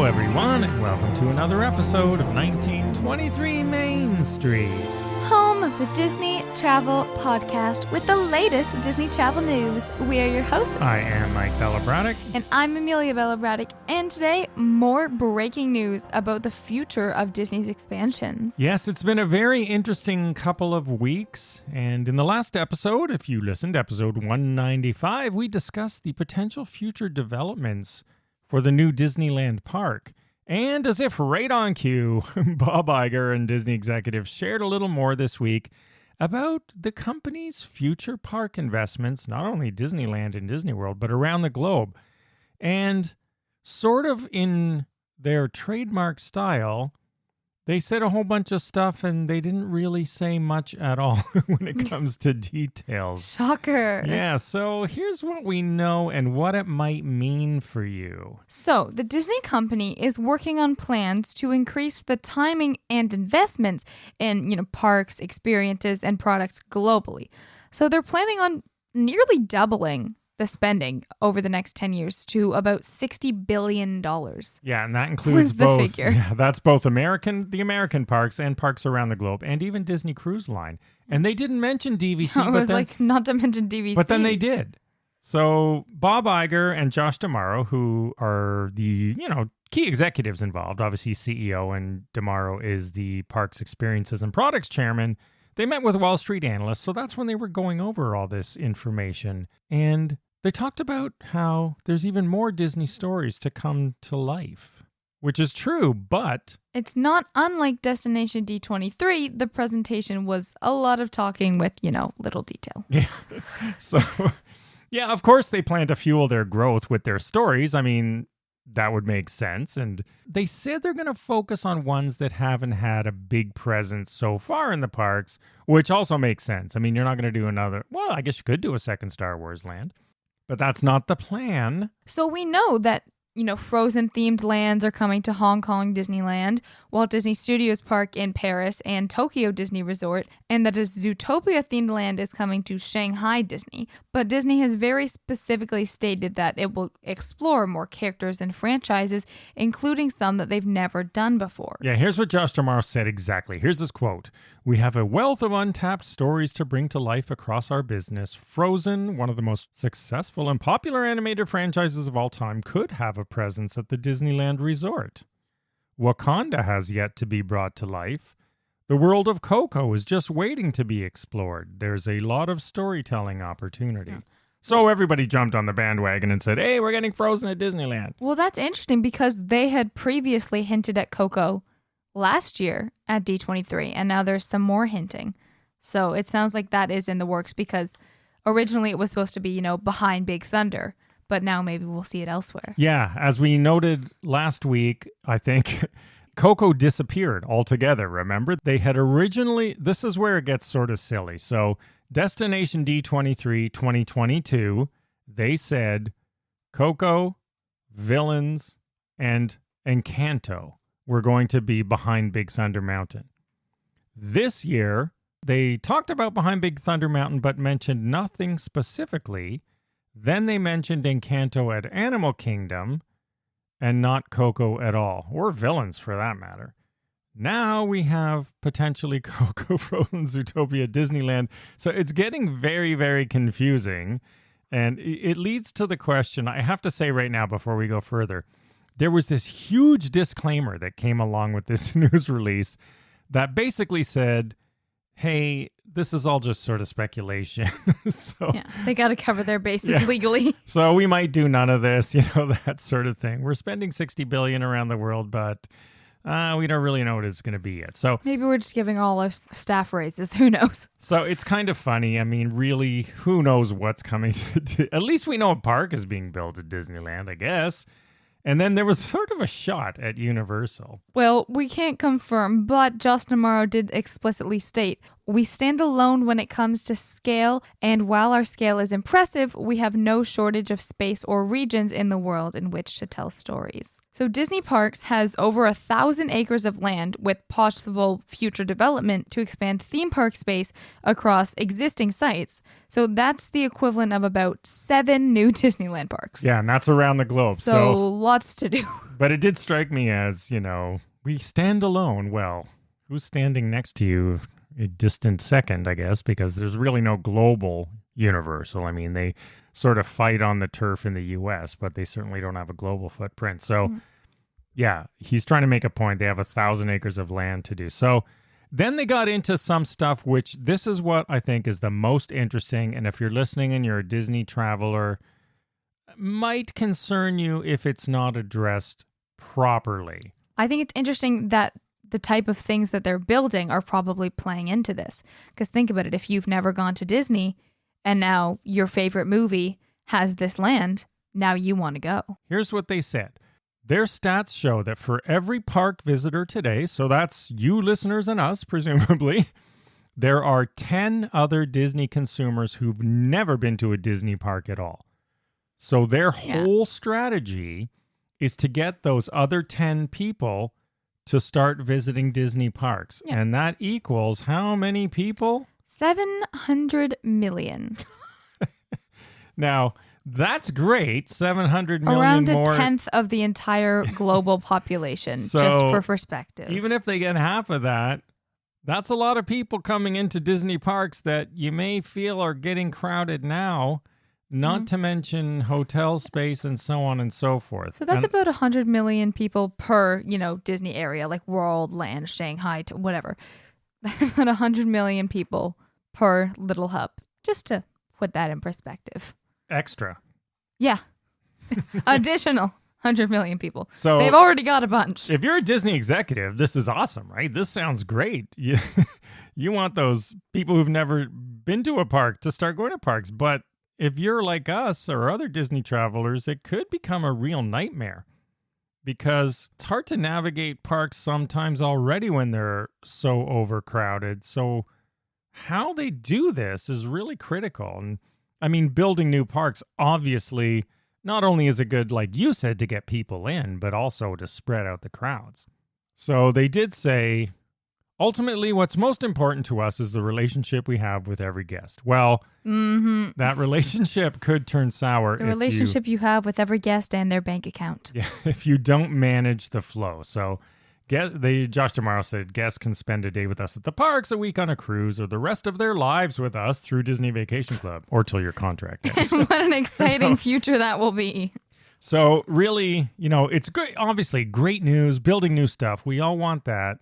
everyone, and welcome to another episode of 1923 Main Street. Home of the Disney Travel Podcast with the latest Disney travel news. We are your hosts. I am Mike Bellabraddock. And I'm Amelia Bellabraddock. And today, more breaking news about the future of Disney's expansions. Yes, it's been a very interesting couple of weeks. And in the last episode, if you listened, episode 195, we discussed the potential future developments for the new Disneyland park. And as if right on cue, Bob Iger and Disney executives shared a little more this week about the company's future park investments, not only Disneyland and Disney World, but around the globe. And sort of in their trademark style, they said a whole bunch of stuff and they didn't really say much at all when it comes to details. Shocker. Yeah, so here's what we know and what it might mean for you. So, the Disney company is working on plans to increase the timing and investments in, parks, experiences, and products globally. So, they're planning on nearly doubling the spending over the next 10 years to about $60 billion. Yeah, and that includes the both. Figure. Yeah, that's both the American parks and parks around the globe, and even Disney Cruise Line. And they didn't mention DVC. I was not to mention DVC. But then they did. So Bob Iger and Josh D'Amaro, who are the, key executives involved, obviously CEO, and D'Amaro is the Parks Experiences and Products Chairman, they met with Wall Street analysts. So that's when they were going over all this information. And they talked about how there's even more Disney stories to come to life, which is true, but it's not unlike Destination D23. The presentation was a lot of talking with, little detail. Yeah. So, yeah, of course they plan to fuel their growth with their stories. I mean, that would make sense. And they said they're going to focus on ones that haven't had a big presence so far in the parks, which also makes sense. I mean, you're not going to do well, I guess you could do a second Star Wars land. But that's not the plan. So we know that, Frozen-themed lands are coming to Hong Kong Disneyland, Walt Disney Studios Park in Paris, and Tokyo Disney Resort, and that a Zootopia-themed land is coming to Shanghai Disney. But Disney has very specifically stated that it will explore more characters and franchises, including some that they've never done before. Yeah, here's what Josh D'Amaro said exactly. Here's his quote. "We have a wealth of untapped stories to bring to life across our business. Frozen, one of the most successful and popular animated franchises of all time, could have a presence at the Disneyland Resort. Wakanda has yet to be brought to life. The world of Coco is just waiting to be explored. There's a lot of storytelling opportunity." Yeah. So everybody jumped on the bandwagon and said, hey, we're getting Frozen at Disneyland. Well, that's interesting because they had previously hinted at Coco last year at D23, and now there's some more hinting. So it sounds like that is in the works because originally it was supposed to be, behind Big Thunder, but now maybe we'll see it elsewhere. Yeah, as we noted last week, I think Coco disappeared altogether, remember? They had originally, this is where it gets sort of silly. So Destination D23 2022, they said Coco, Villains, and Encanto were going to be behind Big Thunder Mountain. This year, they talked about behind Big Thunder Mountain, but mentioned nothing specifically. Then they mentioned Encanto at Animal Kingdom and not Coco at all, or Villains for that matter. Now we have potentially Coco, Frozen, Zootopia, Disneyland. So it's getting very, very confusing. And it leads to the question, I have to say right now before we go further, there was this huge disclaimer that came along with this news release that basically said, hey, this is all just sort of speculation. Yeah, they got to cover their bases legally. So we might do none of this, that sort of thing. We're spending $60 billion around the world, but we don't really know what it's going to be yet. So maybe we're just giving all our staff raises. Who knows? So it's kind of funny. I mean, really, who knows what's coming to at least we know a park is being built at Disneyland, I guess. And then there was sort of a shot at Universal. Well, we can't confirm, but Josh D'Amaro did explicitly state, we stand alone when it comes to scale, and while our scale is impressive, we have no shortage of space or regions in the world in which to tell stories. So Disney Parks has over 1,000 acres of land with possible future development to expand theme park space across existing sites. So that's the equivalent of about 7 new Disneyland parks. Yeah, and that's around the globe. So lots to do. But it did strike me as, we stand alone. Well, who's standing next to you a distant second, I guess, because there's really no global universal. I mean, they sort of fight on the turf in the U.S., but they certainly don't have a global footprint. So, yeah, he's trying to make a point. They have 1,000 acres of land to do. So then they got into some stuff, which this is what I think is the most interesting. And if you're listening and you're a Disney traveler, might concern you if it's not addressed properly. I think it's interesting that the type of things that they're building are probably playing into this. Because think about it, if you've never gone to Disney and now your favorite movie has this land, now you want to go. Here's what they said. Their stats show that for every park visitor today, so that's you listeners and us, presumably, there are 10 other Disney consumers who've never been to a Disney park at all. So their whole strategy is to get those other 10 people to start visiting Disney parks. Yeah. And that equals how many people? 700 million. Now, that's great. 700 million Around more. a tenth of the entire global population, so, just for perspective. Even if they get half of that, that's a lot of people coming into Disney parks that you may feel are getting crowded now. Not to mention hotel space and so on and so forth. So that's about 100 million people per, Disney area, like World, Land, Shanghai, whatever. That's about 100 million people per little hub, just to put that in perspective. Extra. Yeah. Additional 100 million people. So they've already got a bunch. If you're a Disney executive, this is awesome, right? This sounds great. You want those people who've never been to a park to start going to parks, but if you're like us or other Disney travelers, it could become a real nightmare because it's hard to navigate parks sometimes already when they're so overcrowded. So how they do this is really critical. And I mean, building new parks, obviously, not only is it good, like you said, to get people in, but also to spread out the crowds. So they did say, ultimately, what's most important to us is the relationship we have with every guest. Well, that relationship could turn sour. The relationship you have with every guest and their bank account. Yeah, if you don't manage the flow. So Josh Tomorrow said guests can spend a day with us at the parks, a week on a cruise, or the rest of their lives with us through Disney Vacation Club, or till your contract ends. What an exciting future that will be. So really, it's great. Obviously, great news, building new stuff. We all want that.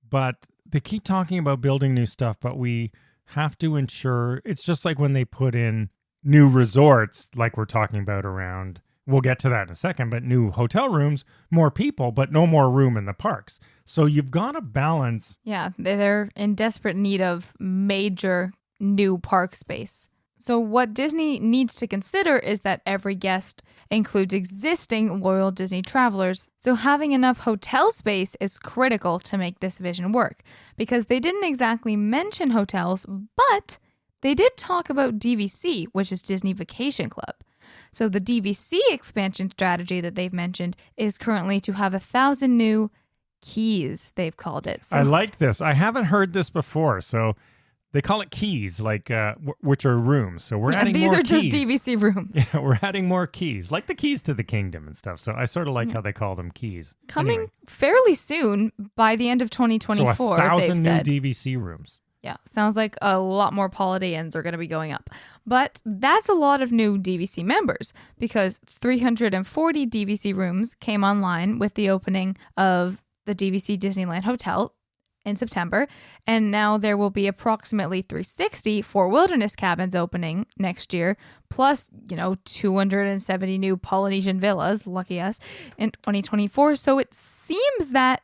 But they keep talking about building new stuff, but we have to ensure it's just like when they put in new resorts, like we're talking about around, we'll get to that in a second, but new hotel rooms, more people, but no more room in the parks. So you've got to balance. Yeah, they're in desperate need of major new park space. So what Disney needs to consider is that every guest includes existing loyal Disney travelers. So having enough hotel space is critical to make this vision work, because they didn't exactly mention hotels, but they did talk about DVC, which is Disney Vacation Club. So the DVC expansion strategy that they've mentioned is currently to have 1,000 new keys, they've called it. So, I like this. I haven't heard this before. So they call it keys, like which are rooms. So we're adding more keys. These are just DVC rooms. Yeah, we're adding more keys, like the keys to the kingdom and stuff. So I sort of like how they call them keys. Coming fairly soon, by the end of 2024, so 1,000 they've said. new DVC rooms. Yeah, sounds like a lot more Holiday Inns are going to be going up. But that's a lot of new DVC members, because 340 DVC rooms came online with the opening of the DVC Disneyland Hotel in September, and now there will be approximately 360 for Wilderness Cabins opening next year, plus 270 new Polynesian villas, lucky us, in 2024. So it seems that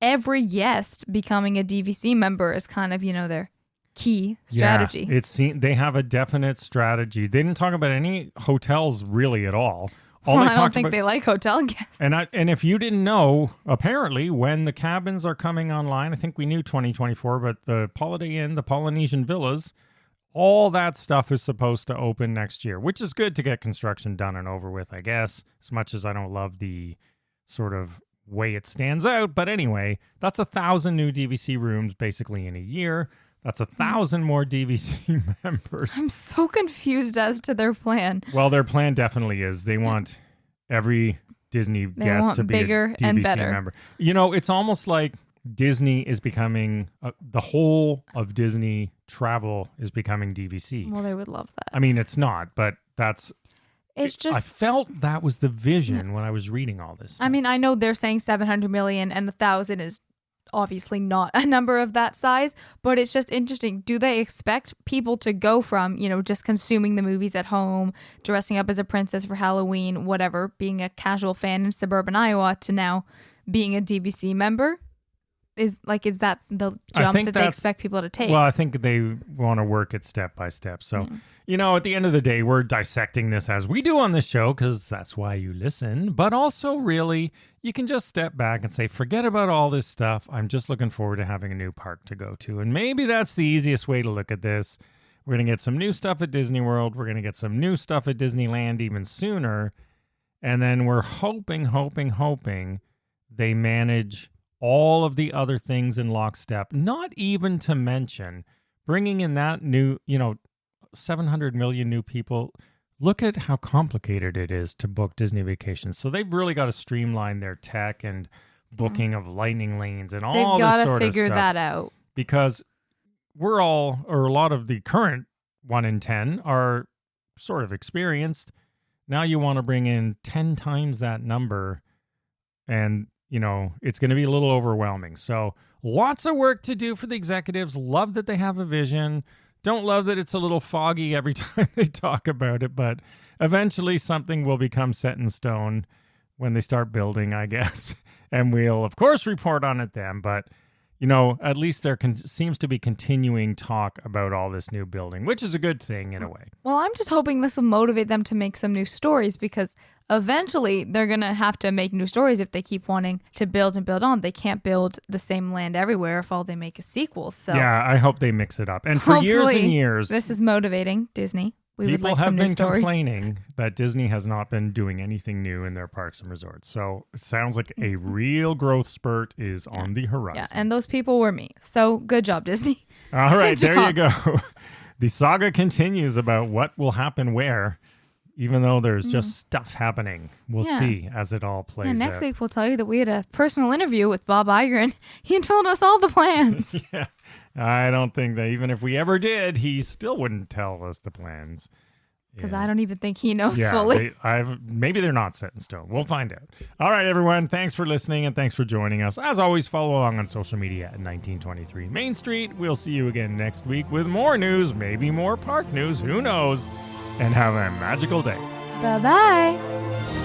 every guest becoming a DVC member is kind of their key strategy. Yeah, they have a definite strategy. They didn't talk about any hotels really at all. All Well, they I don't talked think about, they like hotel guests. and if you didn't know, apparently when the cabins are coming online, I think we knew 2024, but the Holiday Inn, the Polynesian villas, all that stuff is supposed to open next year, which is good to get construction done and over with, I guess, as much as I don't love the sort of way it stands out. But anyway, that's 1,000 new DVC rooms basically in a year. That's 1,000 more DVC members. I'm so confused as to their plan. Well, their plan definitely is they want every Disney guest want to be bigger a DVC and better. member. You know, it's almost like Disney is becoming, the whole of Disney travel is becoming DVC. Well, they would love that. I mean, it's not, but that's... It's I just... felt that was the vision when I was reading all this stuff. I mean, I know they're saying 700 million and 1,000 is obviously not a number of that size, but it's just interesting. Do they expect people to go from, just consuming the movies at home, dressing up as a princess for Halloween, whatever, being a casual fan in suburban Iowa, to now being a DVC member? Is that the jump that they expect people to take? Well, I think they want to work it step by step. So, at the end of the day, we're dissecting this as we do on this show because that's why you listen. But also, really, you can just step back and say, forget about all this stuff. I'm just looking forward to having a new park to go to. And maybe that's the easiest way to look at this. We're going to get some new stuff at Disney World. We're going to get some new stuff at Disneyland even sooner. And then we're hoping they manage all of the other things in lockstep, not even to mention bringing in that new, 700 million new people. Look at how complicated it is to book Disney vacations. So they've really got to streamline their tech and booking of lightning lanes and all this sort of stuff. They've got to figure that out. Because a lot of the current 1 in 10 are sort of experienced. Now you want to bring in 10 times that number, and it's going to be a little overwhelming. So lots of work to do for the executives. Love that they have a vision. Don't love that it's a little foggy every time they talk about it, but eventually something will become set in stone when they start building, I guess. And we'll, of course, report on it then. But, at least there seems to be continuing talk about all this new building, which is a good thing in a way. Well, I'm just hoping this will motivate them to make some new stories, because eventually they're going to have to make new stories if they keep wanting to build and build on. They can't build the same land everywhere if all they make is sequels. So yeah, I hope they mix it up. And for years and years, this is motivating Disney. People have been complaining that Disney has not been doing anything new in their parks and resorts. So it sounds like a real growth spurt is on the horizon. Yeah, and those people were me. So good job, Disney. All right, there you go. The saga continues about what will happen where, even though there's just stuff happening. We'll see as it all plays out. Next week we'll tell you that we had a personal interview with Bob Iger, and he told us all the plans. Yeah. I don't think that even if we ever did, he still wouldn't tell us the plans. Because I don't even think he knows fully. Maybe they're not set in stone. We'll find out. All right, everyone. Thanks for listening and thanks for joining us. As always, follow along on social media at 1923 Main Street. We'll see you again next week with more news, maybe more park news. Who knows? And have a magical day. Bye-bye.